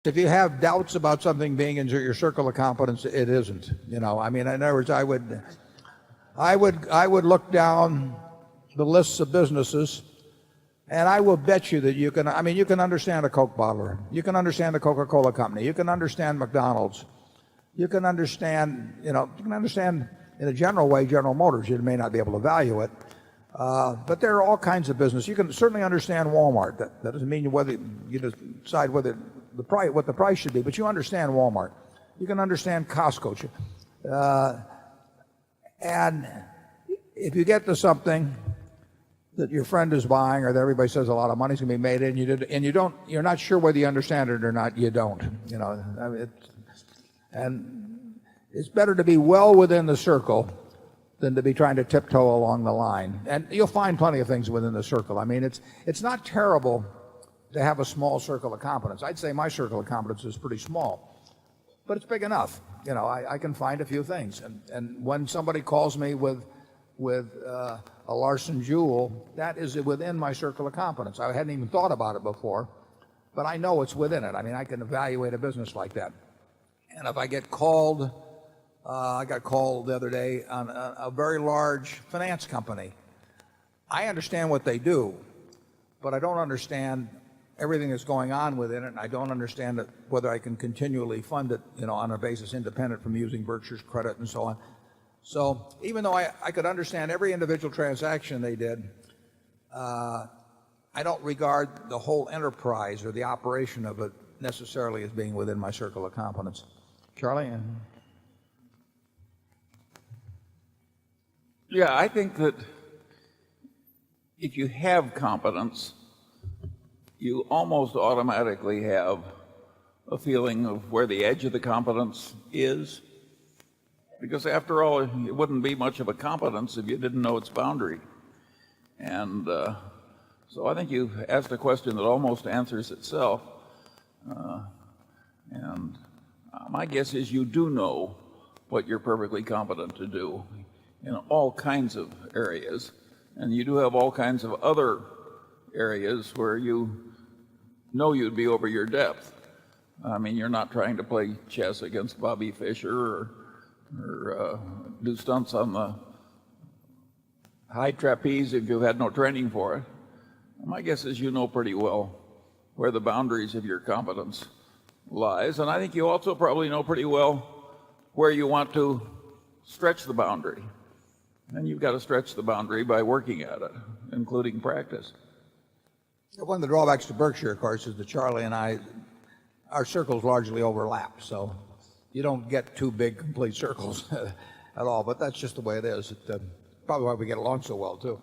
If you have doubts about something being in your circle of competence, it isn't. I mean, in other words, I would look down the lists of businesses, and I will bet you that you can. I mean, you can understand a Coke bottler, you can understand the Coca-Cola company, you can understand McDonald's, you can understand, you can understand in a general way General Motors. You may not be able to value it, but there are all kinds of business. You can certainly understand Walmart. That doesn't mean whether you decide whether what the price should be, but you understand Walmart. You can understand Costco. And if you get to something that your friend is buying or that everybody says a lot of money's going to be made in, you're not sure whether you understand it or not, you don't. And it's better to be well within the circle than to be trying to tiptoe along the line. And you'll find plenty of things within the circle. I mean, it's not terrible to have a small circle of competence. I'd say my circle of competence is pretty small, but it's big enough. I can find a few things. And when somebody calls me with a Larson jewel, that is within my circle of competence. I hadn't even thought about it before, but I know it's within it. I mean, I can evaluate a business like that. And if I get called, I got called the other day on a very large finance company. I understand what they do, but I don't understand everything that's going on within it, and I don't understand whether I can continually fund it, on a basis independent from using Berkshire's credit and so on. So even though I could understand every individual transaction they did, I don't regard the whole enterprise or the operation of it necessarily as being within my circle of competence. Charlie? Yeah, I think that if you have competence, you almost automatically have a feeling of where the edge of the competence is. Because after all, it wouldn't be much of a competence if you didn't know its boundary. And so I think you've asked a question that almost answers itself. And my guess is you do know what you're perfectly competent to do in all kinds of areas. And you do have all kinds of other areas where you know you'd be over your depth. I mean, you're not trying to play chess against Bobby Fischer or do stunts on the high trapeze if you've had no training for it. My guess is you know pretty well where the boundaries of your competence lies, and I think you also probably know pretty well where you want to stretch the boundary. And you've got to stretch the boundary by working at it, including practice. One of the drawbacks to Berkshire, of course, is that Charlie and our circles largely overlap. So you don't get two big complete circles at all. But that's just the way it is. It's probably why we get along so well, too.